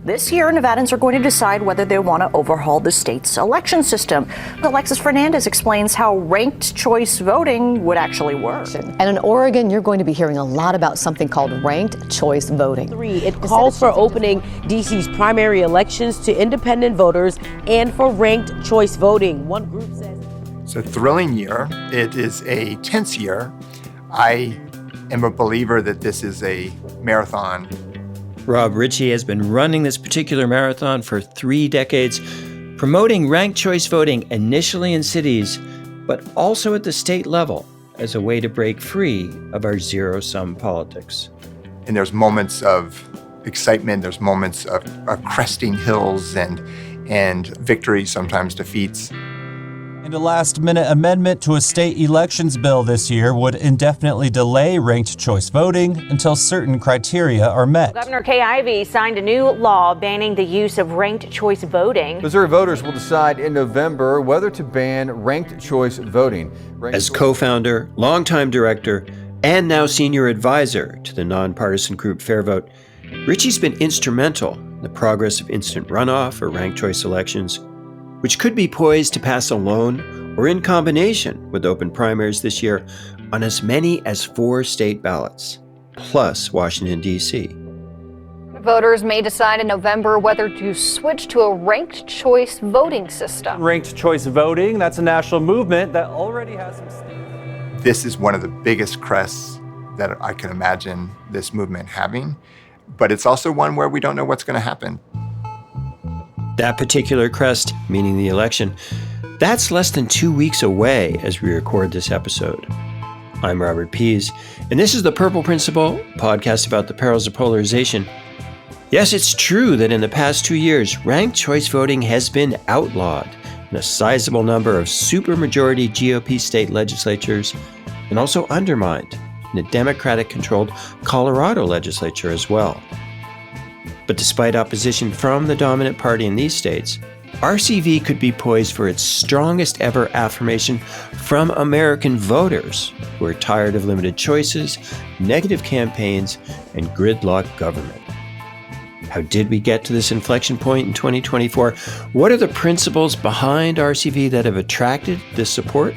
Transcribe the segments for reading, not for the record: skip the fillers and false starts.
This year, Nevadans are going to decide whether they want to overhaul the state's election system. Alexis Fernandez explains how ranked choice voting would actually work. And in Oregon, you're going to be hearing a lot about something called ranked choice voting. It calls for opening D.C.'s primary elections to independent voters and for ranked choice voting. One group says it's a thrilling year. It is a tense year. I am a believer that this is a marathon. Rob Richie has been running this particular marathon for 3 decades, promoting ranked choice voting initially in cities, but also at the state level as a way to break free of our zero-sum politics. And there's moments of excitement, there's moments of cresting hills and victories, sometimes defeats. And a last-minute amendment to a state elections bill this year would indefinitely delay ranked choice voting until certain criteria are met. Governor Kay Ivey signed a new law banning the use of ranked choice voting. Missouri voters will decide in November whether to ban ranked choice voting. As co-founder, longtime director, and now senior advisor to the nonpartisan group FairVote, Richie's been instrumental in the progress of instant runoff or ranked choice elections, which could be poised to pass alone or in combination with open primaries this year on as many as 4 state ballots, plus Washington, D.C. Voters may decide in November whether to switch to a ranked choice voting system. Ranked choice voting, that's a national movement that already has some states. This is one of the biggest crests that I can imagine this movement having, but it's also one where we don't know what's going to happen. That particular crest, meaning the election, that's less than 2 weeks away as we record this episode. I'm Robert Pease, and this is The Purple Principle, podcast about the perils of polarization. Yes, it's true that in the past 2 years, ranked choice voting has been outlawed in a sizable number of supermajority GOP state legislatures and also undermined in a Democratic-controlled Colorado legislature as well. But despite opposition from the dominant party in these states, RCV could be poised for its strongest ever affirmation from American voters who are tired of limited choices, negative campaigns, and gridlock government. How did we get to this inflection point in 2024? What are the principles behind RCV that have attracted this support?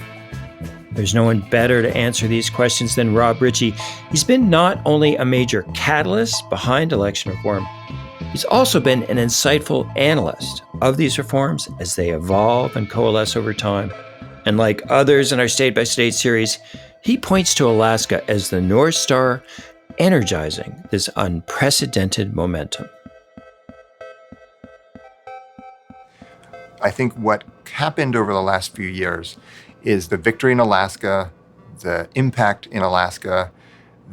There's no one better to answer these questions than Rob Richie. He's been not only a major catalyst behind election reform, he's also been an insightful analyst of these reforms as they evolve and coalesce over time. And like others in our State by State series, he points to Alaska as the North Star, energizing this unprecedented momentum. I think what happened over the last few years is the victory in Alaska, the impact in Alaska,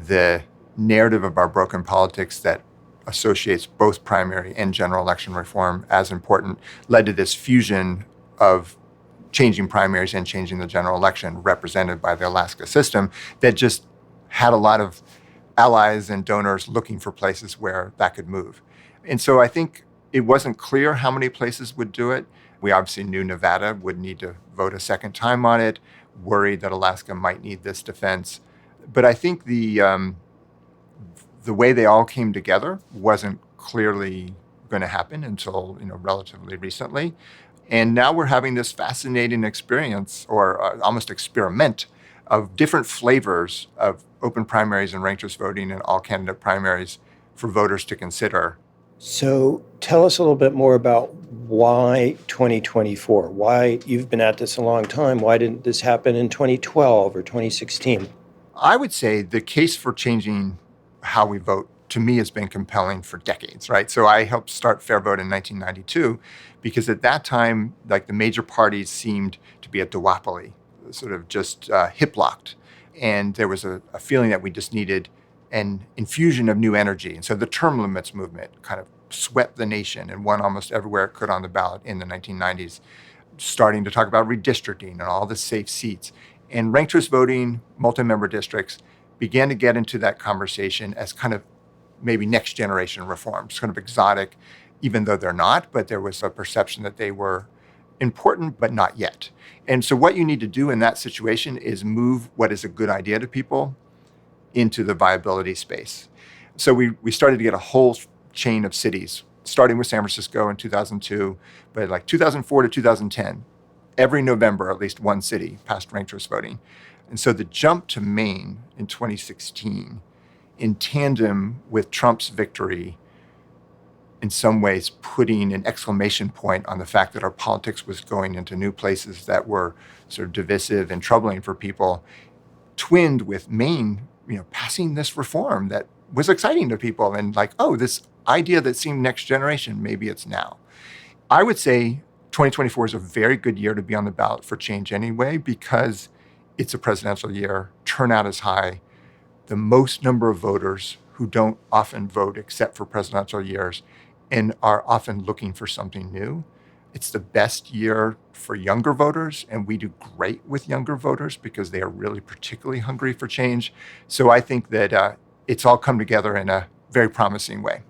the narrative of our broken politics that associates both primary and general election reform as important, led to this fusion of changing primaries and changing the general election represented by the Alaska system that just had a lot of allies and donors looking for places where that could move. And so I think it wasn't clear how many places would do it. We obviously knew Nevada would need to vote a second time on it, worried that Alaska might need this defense. But I think the way they all came together wasn't clearly going to happen until relatively recently. And now we're having this fascinating experience, or almost experiment, of different flavors of open primaries and ranked choice voting and all candidate primaries for voters to consider. So tell us a little bit more about why 2024? Why, you've been at this a long time, why didn't this happen in 2012 or 2016? I would say the case for changing how we vote, to me, has been compelling for decades, right? So I helped start FairVote in 1992 because at that time, like, the major parties seemed to be a duopoly, sort of just hip-locked. And there was a feeling that we just needed an infusion of new energy. And so the term limits movement kind of swept the nation and won almost everywhere it could on the ballot in the 1990s, starting to talk about redistricting and all the safe seats. And ranked choice voting, multi-member districts, began to get into that conversation as kind of maybe next generation reforms, kind of exotic, even though they're not, but there was a perception that they were important, but not yet. And so what you need to do in that situation is move what is a good idea to people into the viability space. So we started to get a whole chain of cities starting with San Francisco in 2002, but like 2004 to 2010, every November, at least one city passed ranked choice voting. And so the jump to Maine in 2016, in tandem with Trump's victory, in some ways putting an exclamation point on the fact that our politics was going into new places that were sort of divisive and troubling for people, twinned with Maine, passing this reform that was exciting to people and like, oh, this idea that seemed next generation, maybe it's now. I would say 2024 is a very good year to be on the ballot for change anyway, because it's a presidential year, turnout is high, the most number of voters who don't often vote except for presidential years and are often looking for something new. It's the best year for younger voters, and we do great with younger voters because they are really particularly hungry for change. So I think that it's all come together in a very promising way.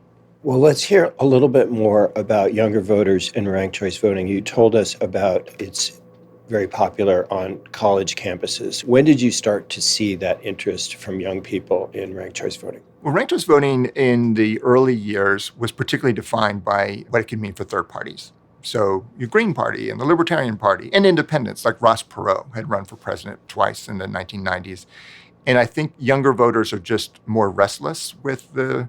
Well, let's hear a little bit more about younger voters and ranked choice voting. You told us about it's very popular on college campuses. When did you start to see that interest from young people in ranked choice voting? Well, ranked choice voting in the early years was particularly defined by what it could mean for third parties. So your Green Party and the Libertarian Party and independents like Ross Perot had run for president twice in the 1990s. And I think younger voters are just more restless with the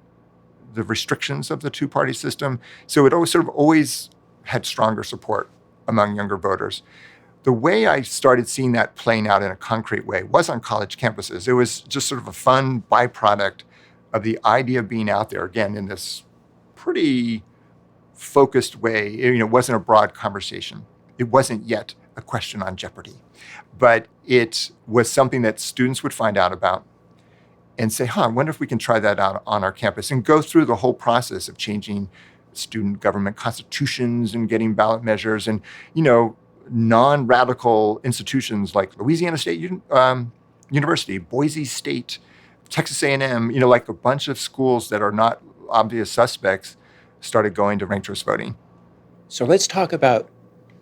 restrictions of the two-party system. So it always had stronger support among younger voters. The way I started seeing that playing out in a concrete way was on college campuses. It was just sort of a fun byproduct of the idea of being out there, again, in this pretty focused way. It wasn't a broad conversation. It wasn't yet a question on Jeopardy. But it was something that students would find out about and say, I wonder if we can try that out on our campus, and go through the whole process of changing student government constitutions and getting ballot measures and, non-radical institutions like Louisiana State University, Boise State, Texas A&M, like a bunch of schools that are not obvious suspects started going to ranked choice voting. So let's talk about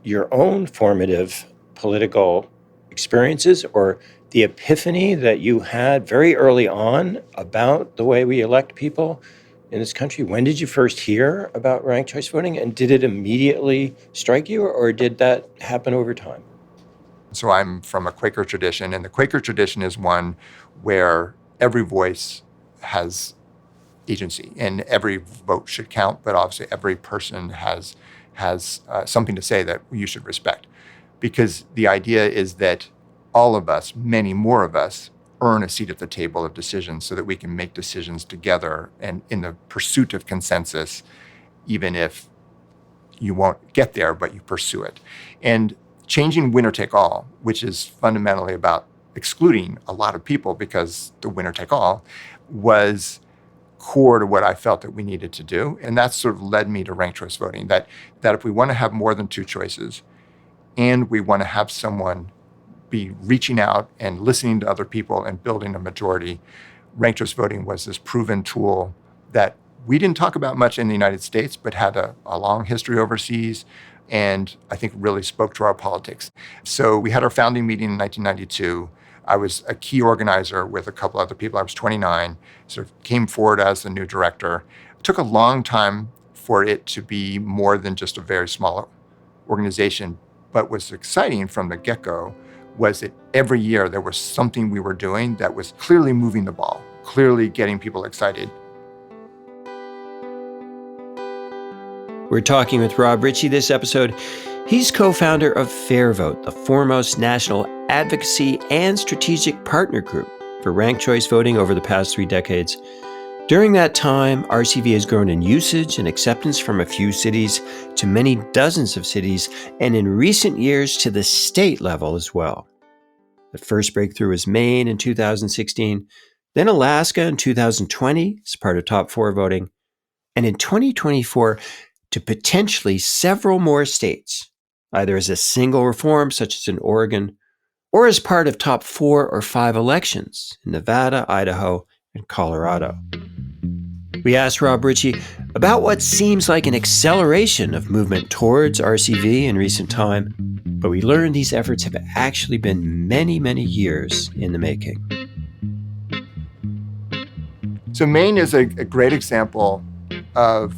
your own formative political experiences or the epiphany that you had very early on about the way we elect people in this country. When did you first hear about ranked choice voting, and did it immediately strike you, or did that happen over time? So I'm from a Quaker tradition, and the Quaker tradition is one where every voice has agency and every vote should count, but obviously every person has something to say that you should respect. Because the idea is that all of us, many more of us, earn a seat at the table of decisions so that we can make decisions together and in the pursuit of consensus, even if you won't get there, but you pursue it. And changing winner take all, which is fundamentally about excluding a lot of people because the winner take all, was core to what I felt that we needed to do. And that sort of led me to ranked choice voting, that if we want to have more than two choices and we want to have someone be reaching out and listening to other people and building a majority, ranked choice voting was this proven tool that we didn't talk about much in the United States, but had a long history overseas, and I think really spoke to our politics. So we had our founding meeting in 1992. I was a key organizer with a couple other people. I was 29, sort of came forward as the new director. It took a long time for it to be more than just a very small organization, but what's exciting from the get-go was that every year there was something we were doing that was clearly moving the ball, clearly getting people excited. We're talking with Rob Richie this episode. He's co-founder of FairVote, the foremost national advocacy and strategic partner group for ranked choice voting over the past 3 decades. During that time, RCV has grown in usage and acceptance from a few cities to many dozens of cities, and in recent years to the state level as well. The first breakthrough was Maine in 2016, then Alaska in 2020 as part of top 4 voting, and in 2024 to potentially several more states, either as a single reform such as in Oregon, or as part of top 4 or 5 elections in Nevada, Idaho, and Colorado. We asked Rob Richie about what seems like an acceleration of movement towards RCV in recent time, but we learned these efforts have actually been many, many years in the making. So Maine is a great example of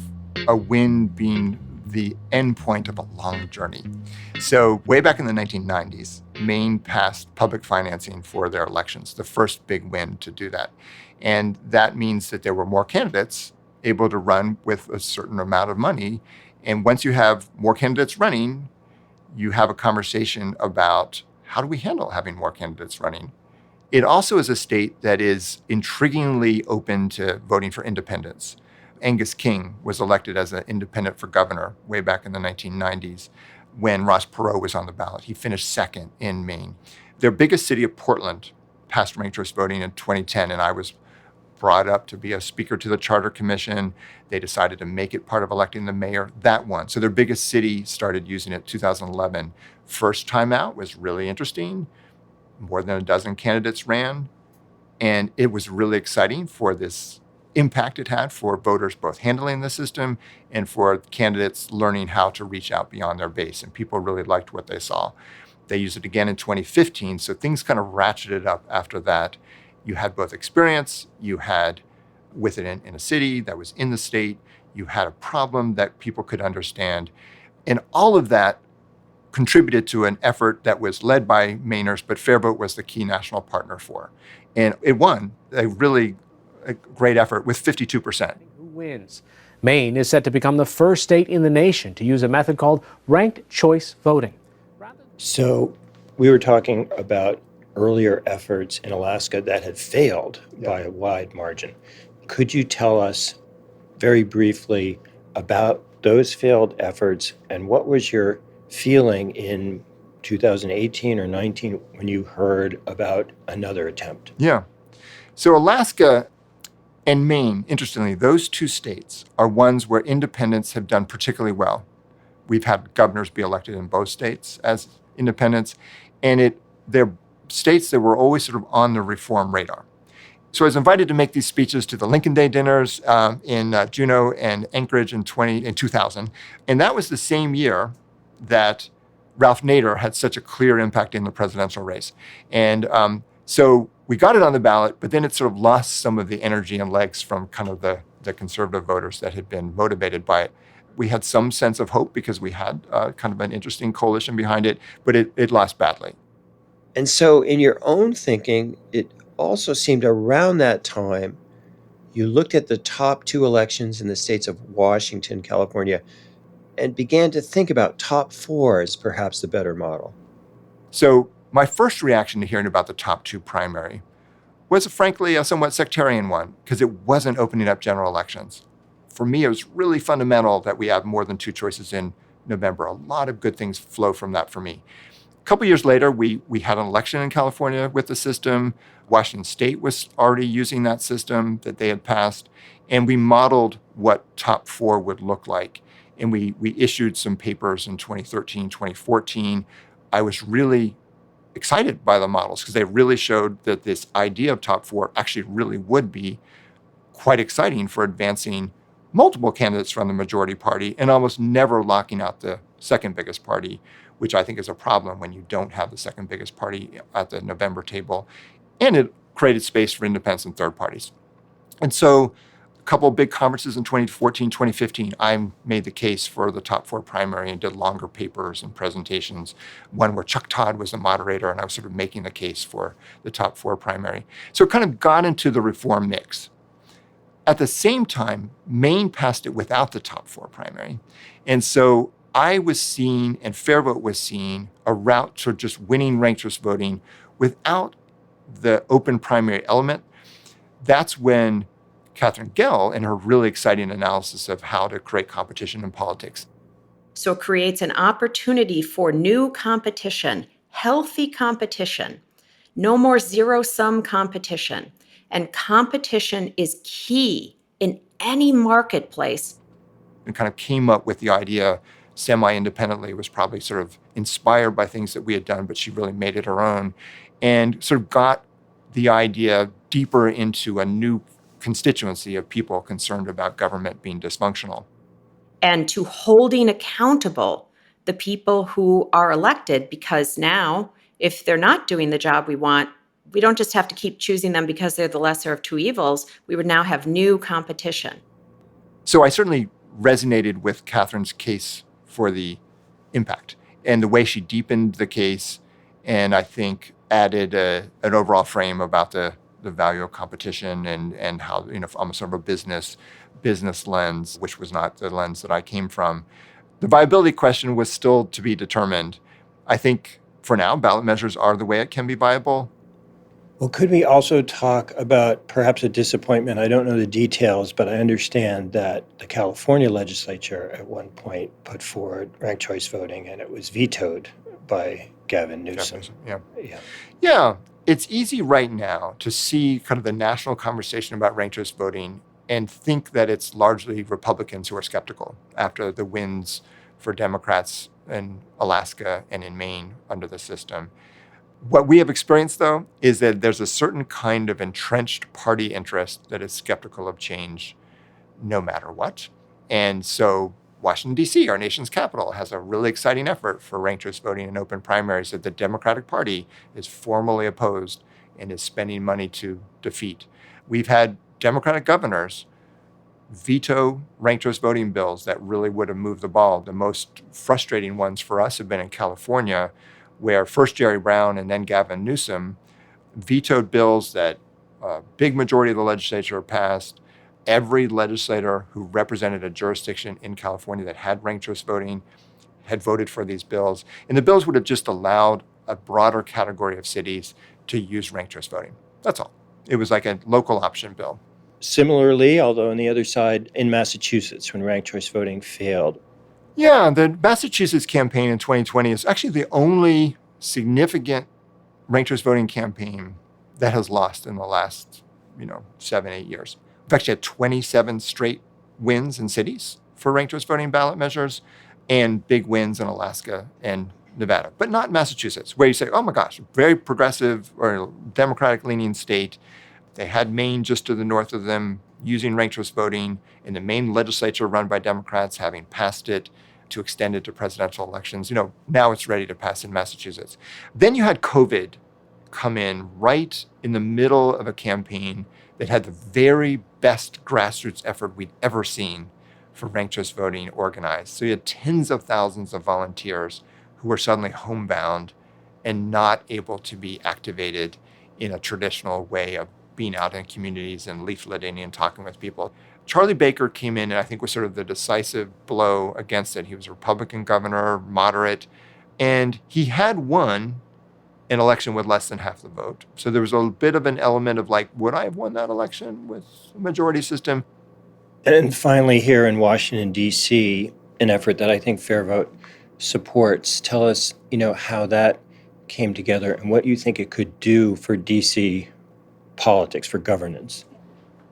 a win being the end point of a long journey. So way back in the 1990s, Maine passed public financing for their elections, the first big win to do that. And that means that there were more candidates able to run with a certain amount of money. And once you have more candidates running, you have a conversation about how do we handle having more candidates running? It also is a state that is intriguingly open to voting for independents. Angus King was elected as an independent for governor way back in the 1990s when Ross Perot was on the ballot. He finished second in Maine. Their biggest city of Portland passed ranked choice voting in 2010, and I was brought up to be a speaker to the Charter Commission. They decided to make it part of electing the mayor. That won. So their biggest city started using it 2011. First time out was really interesting. More than a dozen candidates ran. And it was really exciting for this impact it had for voters both handling the system and for candidates learning how to reach out beyond their base. And people really liked what they saw. They used it again in 2015. So things kind of ratcheted up after that. You had both experience, you had with it in a city that was in the state, you had a problem that people could understand. And all of that contributed to an effort that was led by Mainers, but FairVote was the key national partner for. And it won a great effort with 52%. Who wins? Maine is set to become the first state in the nation to use a method called ranked choice voting. So we were talking about earlier efforts in Alaska that had failed by a wide margin. Could you tell us very briefly about those failed efforts and what was your feeling in 2018 or 19 when you heard about another attempt? Yeah. So Alaska and Maine, interestingly, those two states are ones where independents have done particularly well. We've had governors be elected in both states as independents, and they're states that were always sort of on the reform radar. So I was invited to make these speeches to the Lincoln Day dinners in Juneau and Anchorage in 2000. And that was the same year that Ralph Nader had such a clear impact in the presidential race. And so we got it on the ballot, but then it sort of lost some of the energy and legs from kind of the conservative voters that had been motivated by it. We had some sense of hope because we had kind of an interesting coalition behind it, but it lost badly. And so in your own thinking, it also seemed around that time, you looked at the top two elections in the states of Washington, California, and began to think about top four as perhaps the better model. So my first reaction to hearing about the top two primary was frankly a somewhat sectarian one because it wasn't opening up general elections. For me, it was really fundamental that we have more than two choices in November. A lot of good things flow from that for me. A couple years later, we had an election in California with the system. Washington State was already using that system that they had passed. And we modeled what top four would look like. And we issued some papers in 2013, 2014. I was really excited by the models because they really showed that this idea of top four actually really would be quite exciting for advancing multiple candidates from the majority party and almost never locking out the second biggest party, which I think is a problem when you don't have the second biggest party at the November table. And it created space for independents and third parties. And so a couple of big conferences in 2014, 2015, I made the case for the top four primary and did longer papers and presentations, one where Chuck Todd was the moderator, and I was sort of making the case for the top four primary. So it kind of got into the reform mix. At the same time, Maine passed it without the top four primary. And so I was seeing, and FairVote was seeing, a route to just winning ranked choice voting without the open primary element. That's when Catherine Gell, in her really exciting analysis of how to create competition in politics. So it creates an opportunity for new competition, healthy competition, no more zero-sum competition. And competition is key in any marketplace. And kind of came up with the idea semi-independently, was probably sort of inspired by things that we had done, but she really made it her own and sort of got the idea deeper into a new constituency of people concerned about government being dysfunctional. And to holding accountable the people who are elected, because now, if they're not doing the job we want, we don't just have to keep choosing them because they're the lesser of two evils. We would now have new competition. So I certainly resonated with Catherine's case for the impact and the way she deepened the case, and I think added an overall frame about the value of competition and how, almost sort of a business lens, which was not the lens that I came from. The viability question was still to be determined. I think for now, ballot measures are the way it can be viable. Well, could we also talk about perhaps a disappointment? I don't know the details, but I understand that the California legislature at one point put forward ranked choice voting, and it was vetoed by Gavin Newsom. Yeah. It's easy right now to see kind of the national conversation about ranked choice voting and think that it's largely Republicans who are skeptical after the wins for Democrats in Alaska and in Maine under the system. What we have experienced, though, is that there's a certain kind of entrenched party interest that is skeptical of change no matter what. And so Washington, D.C., our nation's capital, has a really exciting effort for ranked choice voting and open primaries that the Democratic Party is formally opposed and is spending money to defeat. We've had Democratic governors veto ranked choice voting bills that really would have moved the ball. The most frustrating ones for us have been in California, where first Jerry Brown and then Gavin Newsom vetoed bills that a big majority of the legislature passed. Every legislator who represented a jurisdiction in California that had ranked choice voting had voted for these bills. And the bills would have just allowed a broader category of cities to use ranked choice voting. That's all. It was like a local option bill. Similarly, although on the other side, in Massachusetts, when ranked choice voting failed. Yeah, the Massachusetts campaign in 2020 is actually the only significant ranked choice voting campaign that has lost in the last, 7-8 years. We've actually had 27 straight wins in cities for ranked choice voting ballot measures and big wins in Alaska and Nevada, but not Massachusetts, where you say, oh my gosh, very progressive or Democratic-leaning state. They had Maine just to the north of them using ranked choice voting, and the Maine legislature run by Democrats having passed it to extend it to presidential elections. Now it's ready to pass in Massachusetts. Then you had COVID come in right in the middle of a campaign that had the very best grassroots effort we'd ever seen for ranked choice voting organized. So you had tens of thousands of volunteers who were suddenly homebound and not able to be activated in a traditional way of being out in communities and leafleting and talking with people. Charlie Baker came in and I think was sort of the decisive blow against it. He was a Republican governor, moderate, and he had won an election with less than half the vote. So there was a bit of an element of like, would I have won that election with a majority system? And finally, here in Washington, D.C., an effort that I think FairVote supports. Tell us, how that came together and what you think it could do for D.C. politics, for governance.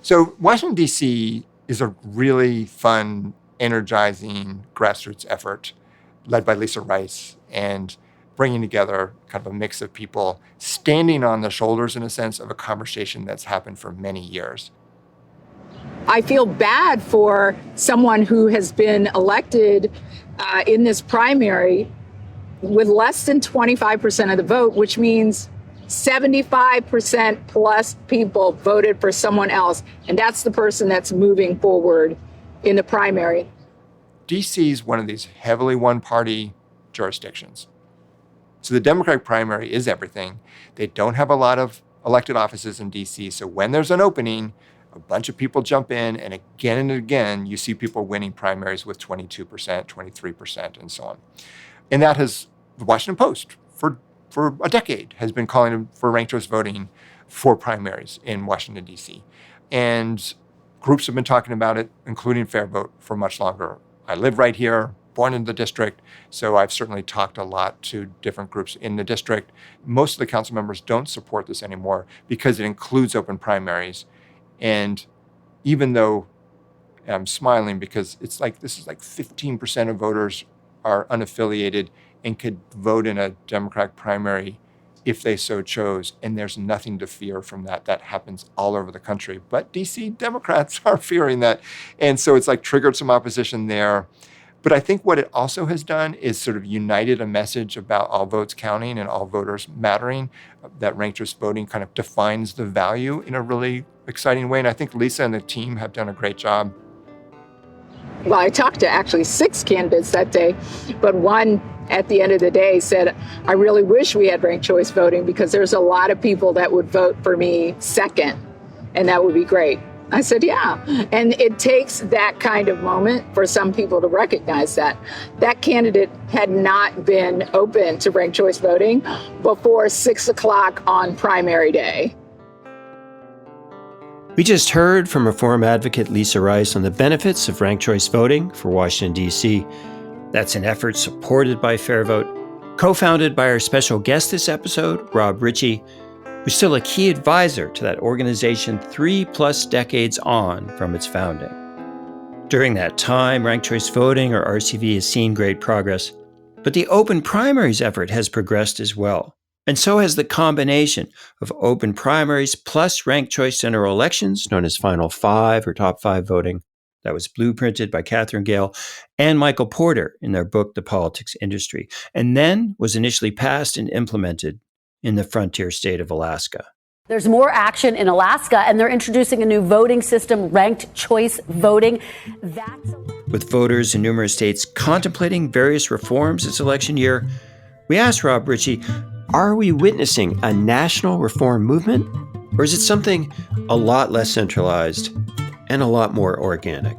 So Washington, D.C. is a really fun, energizing grassroots effort led by Lisa Rice and bringing together kind of a mix of people standing on the shoulders, in a sense, of a conversation that's happened for many years. I feel bad for someone who has been elected in this primary with less than 25% of the vote, which means 75% plus people voted for someone else. And that's the person that's moving forward in the primary. D.C. is one of these heavily one-party jurisdictions. So the Democratic primary is everything. They don't have a lot of elected offices in D.C. So when there's an opening, a bunch of people jump in, and again, you see people winning primaries with 22%, 23%, and so on. And that has, the Washington Post, for a decade, has been calling for ranked choice voting for primaries in Washington, D.C. And groups have been talking about it, including FairVote, for much longer. I live right here, born in the district, so I've certainly talked a lot to different groups in the district. Most of the council members don't support this anymore because it includes open primaries. And even though I'm smiling because this is like 15% of voters are unaffiliated and could vote in a Democratic primary if they so chose, and there's nothing to fear from that. That happens all over the country. But DC Democrats are fearing that. And so it's like triggered some opposition there. But I think what it also has done is sort of united a message about all votes counting and all voters mattering, that ranked choice voting kind of defines the value in a really exciting way. And I think Lisa and the team have done a great job. Well, I talked to actually 6 candidates that day, but one at the end of the day said, I really wish we had ranked choice voting because there's a lot of people that would vote for me second, and that would be great. I said, yeah. And it takes that kind of moment for some people to recognize that. That candidate had not been open to ranked choice voting before 6 o'clock on primary day. We just heard from reform advocate Lisa Rice on the benefits of ranked choice voting for Washington, D.C. That's an effort supported by FairVote, co-founded by our special guest this episode, Rob Richie, who's still a key advisor to that organization 3+ decades on from its founding. During that time, ranked choice voting, or RCV, has seen great progress, but the open primaries effort has progressed as well. And so has the combination of open primaries plus ranked choice general elections, known as Final Five or Top 5 voting, that was blueprinted by Catherine Gale and Michael Porter in their book, The Politics Industry, and then was initially passed and implemented in the frontier state of Alaska. There's more action in Alaska, and they're introducing a new voting system, ranked choice voting. With voters in numerous states contemplating various reforms this election year, we asked Rob Richie, are we witnessing a national reform movement, or is it something a lot less centralized and a lot more organic?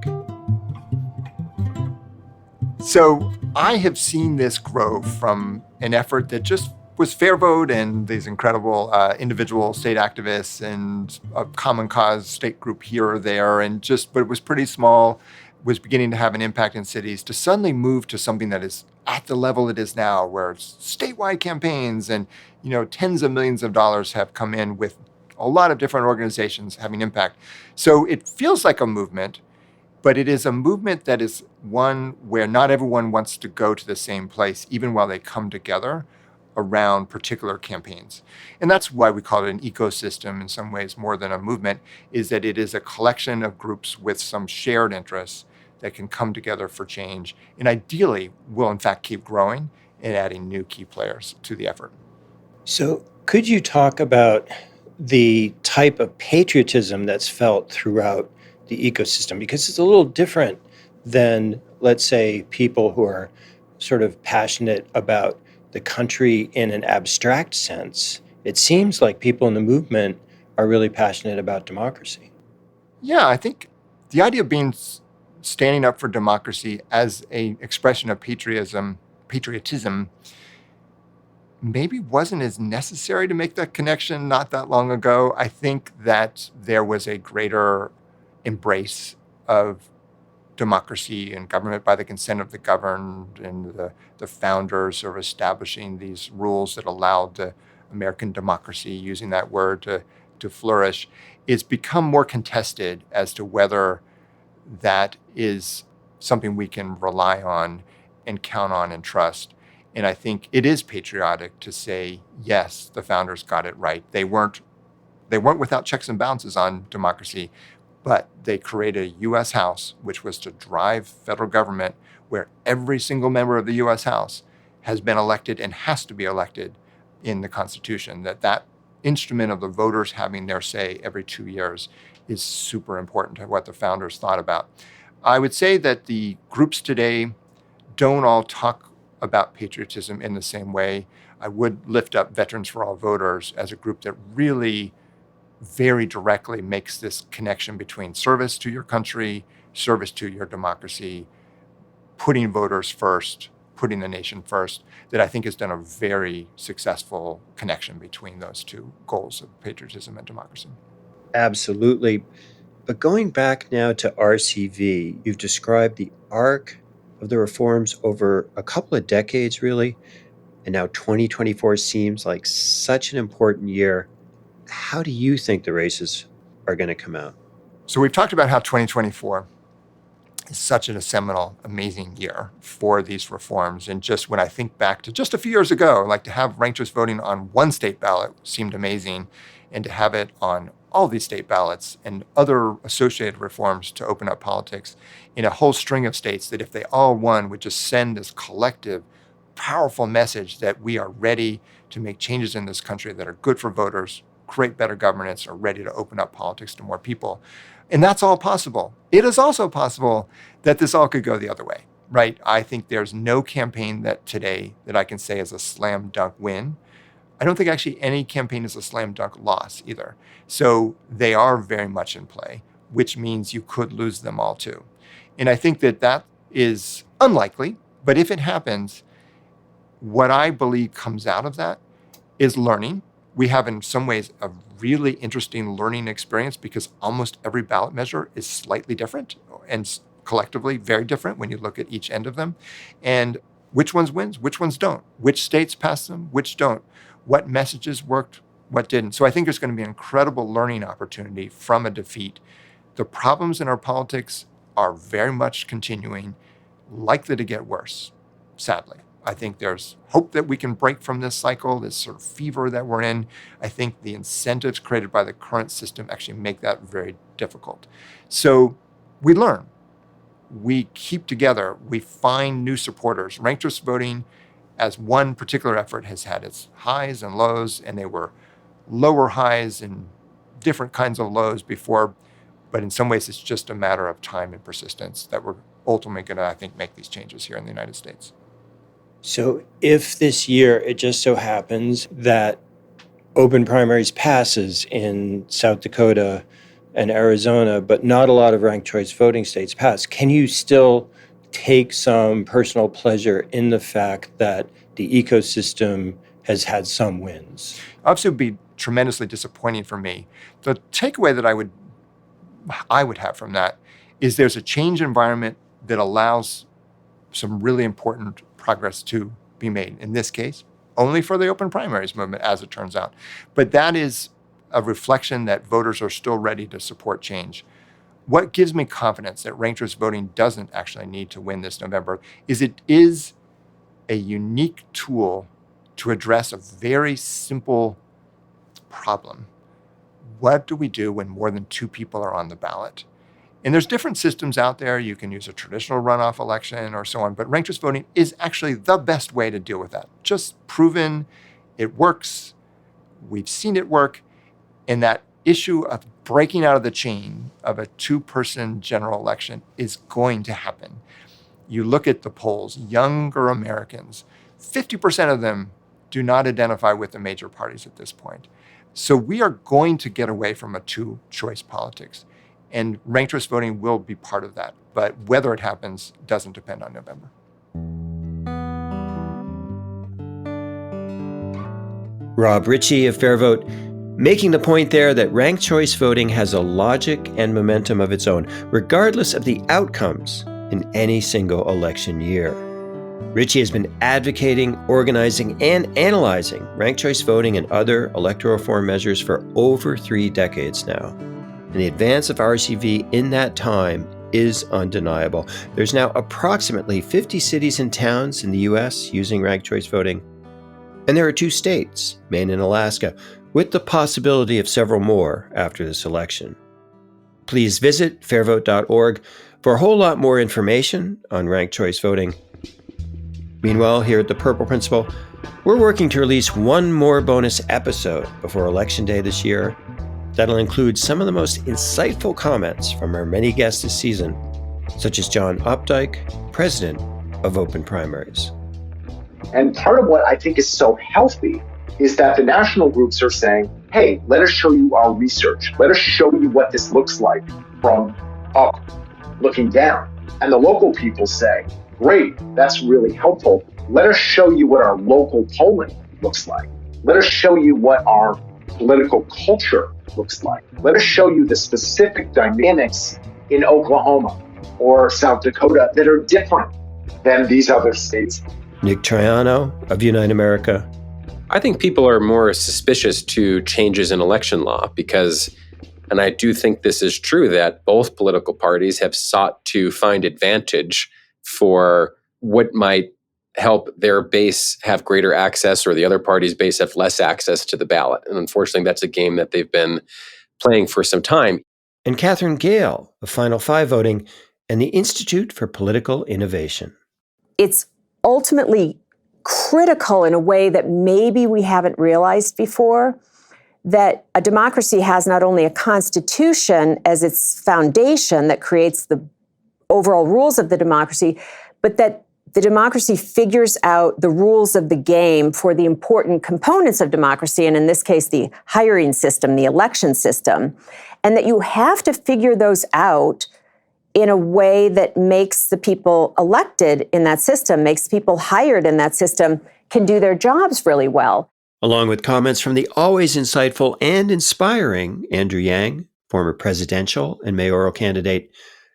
So I have seen this grow from an effort that just was FairVote and these incredible individual state activists and a common cause state group here or there, but it was pretty small, was beginning to have an impact in cities, to suddenly move to something that is at the level it is now, where it's statewide campaigns and, tens of millions of dollars have come in with a lot of different organizations having impact. So it feels like a movement, but it is a movement that is one where not everyone wants to go to the same place, even while they come together around particular campaigns. And that's why we call it an ecosystem in some ways more than a movement, is that it is a collection of groups with some shared interests that can come together for change, and ideally will in fact keep growing and adding new key players to the effort. So could you talk about the type of patriotism that's felt throughout the ecosystem? Because it's a little different than, let's say, people who are sort of passionate about the country in an abstract sense. It seems like people in the movement are really passionate about democracy. Yeah, I think the idea of standing up for democracy as an expression of patriotism maybe wasn't as necessary to make that connection not that long ago. I think that there was a greater embrace of democracy and government by the consent of the governed, and the founders of establishing these rules that allowed the American democracy, using that word, to flourish. It's become more contested as to whether that is something we can rely on and count on and trust. And I think it is patriotic to say, yes, the founders got it right. They weren't without checks and balances on democracy, but they created a U.S. House, which was to drive federal government, where every single member of the U.S. House has been elected and has to be elected in the Constitution. That instrument of the voters having their say every 2 years is super important to what the founders thought about. I would say that the groups today don't all talk about patriotism in the same way. I would lift up Veterans for All Voters as a group that really very directly makes this connection between service to your country, service to your democracy, putting voters first, putting the nation first, that I think has done a very successful connection between those two goals of patriotism and democracy. Absolutely. But going back now to RCV, you've described the arc of the reforms over a couple of decades, really, and now 2024 seems like such an important year. How do you think the races are going to come out? So we've talked about how 2024 is such a seminal, amazing year for these reforms. And just when I think back to just a few years ago, like to have ranked choice voting on one state ballot seemed amazing, and to have it on all these state ballots and other associated reforms to open up politics in a whole string of states that if they all won would just send this collective, powerful message that we are ready to make changes in this country that are good for voters, create better governance, are ready to open up politics to more people. And that's all possible. It is also possible that this all could go the other way, right? I think there's no campaign that today that I can say is a slam dunk win. I don't think actually any campaign is a slam dunk loss either. So they are very much in play, which means you could lose them all too. And I think that that is unlikely, but if it happens, what I believe comes out of that is learning. We have in some ways a really interesting learning experience because almost every ballot measure is slightly different and collectively very different when you look at each end of them. And which ones wins, which ones don't, which states pass them, which don't, what messages worked, what didn't. So I think there's going to be an incredible learning opportunity from a defeat. The problems in our politics are very much continuing, likely to get worse, sadly. I think there's hope that we can break from this cycle, this sort of fever that we're in. I think the incentives created by the current system actually make that very difficult. So we learn. We keep together. We find new supporters. Ranked choice voting, as one particular effort, has had its highs and lows, and they were lower highs and different kinds of lows before. But in some ways, it's just a matter of time and persistence that we're ultimately going to, I think, make these changes here in the United States. So if this year it just so happens that open primaries passes in South Dakota and Arizona, but not a lot of ranked choice voting states pass, can you still take some personal pleasure in the fact that the ecosystem has had some wins? Obviously, it would be tremendously disappointing for me. The takeaway that I would have from that is there's a change environment that allows some really important progress to be made. In this case, only for the open primaries movement, as it turns out. But that is a reflection that voters are still ready to support change. What gives me confidence that ranked choice voting doesn't actually need to win this November is it is a unique tool to address a very simple problem. What do we do when more than two people are on the ballot? And there's different systems out there. You can use a traditional runoff election or so on, but ranked choice voting is actually the best way to deal with that. Just proven, it works. We've seen it work. And that issue of breaking out of the chain of a two-person general election is going to happen. You look at the polls, younger Americans, 50% of them do not identify with the major parties at this point. So we are going to get away from a two-choice politics. And ranked choice voting will be part of that. But whether it happens doesn't depend on November. Rob Richie of FairVote, making the point there that ranked choice voting has a logic and momentum of its own, regardless of the outcomes in any single election year. Richie has been advocating, organizing, and analyzing ranked choice voting and other electoral reform measures for over 3 decades now. And the advance of RCV in that time is undeniable. There's now approximately 50 cities and towns in the U.S. using ranked choice voting. And there are 2 states, Maine and Alaska, with the possibility of several more after this election. Please visit fairvote.org for a whole lot more information on ranked choice voting. Meanwhile, here at the Purple Principle, we're working to release one more bonus episode before Election Day this year. That'll include some of the most insightful comments from our many guests this season, such as John Updike, president of Open Primaries. And part of what I think is so healthy is that the national groups are saying, hey, let us show you our research. Let us show you what this looks like from up looking down. And the local people say, great, that's really helpful. Let us show you what our local polling looks like. Let us show you what our political culture looks like. Let us show you the specific dynamics in Oklahoma or South Dakota that are different than these other states. Nick Triano of Unite America. I think people are more suspicious to changes in election law because, and I do think this is true, that both political parties have sought to find advantage for what might help their base have greater access or the other party's base have less access to the ballot. And unfortunately, that's a game that they've been playing for some time. And Catherine Gale of Final Five Voting and the Institute for Political Innovation. It's ultimately critical in a way that maybe we haven't realized before that a democracy has not only a constitution as its foundation that creates the overall rules of the democracy, but that the democracy figures out the rules of the game for the important components of democracy, and in this case, the hiring system, the election system, and that you have to figure those out in a way that makes the people elected in that system, makes people hired in that system, can do their jobs really well. Along with comments from the always insightful and inspiring Andrew Yang, former presidential and mayoral candidate,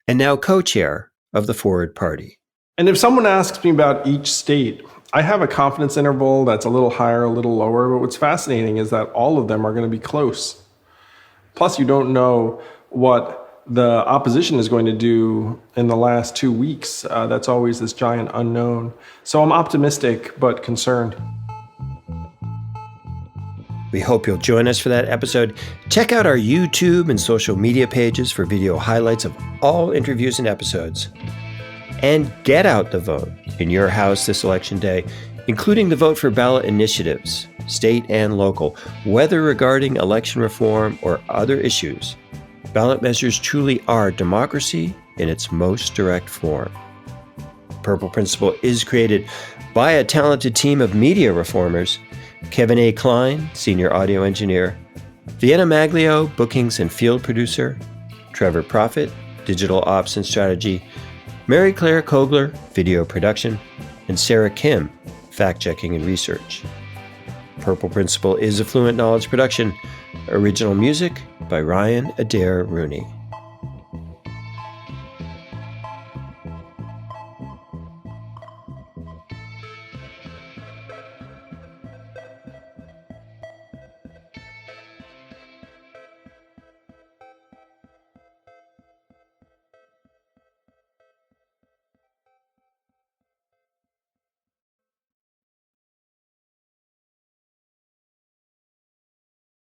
and now co-chair of the Forward Party. And if someone asks me about each state, I have a confidence interval that's a little higher, a little lower, but what's fascinating is that all of them are going to be close. Plus, you don't know what the opposition is going to do in the last 2 weeks. That's always this giant unknown. So I'm optimistic, but concerned. We hope you'll join us for that episode. Check out our YouTube and social media pages for video highlights of all interviews and episodes. And get out the vote in your house this election day, including the vote for ballot initiatives, state and local, whether regarding election reform or other issues. Ballot measures truly are democracy in its most direct form. Purple Principle is created by a talented team of media reformers: Kevin A. Klein, senior audio engineer; Vienna Maglio, bookings and field producer; Trevor Profit, digital ops and strategy; Mary Claire Kogler, video production; and Sarah Kim, fact-checking and research. Purple Principle is a Fluent Knowledge production. Original music by Ryan Adair Rooney.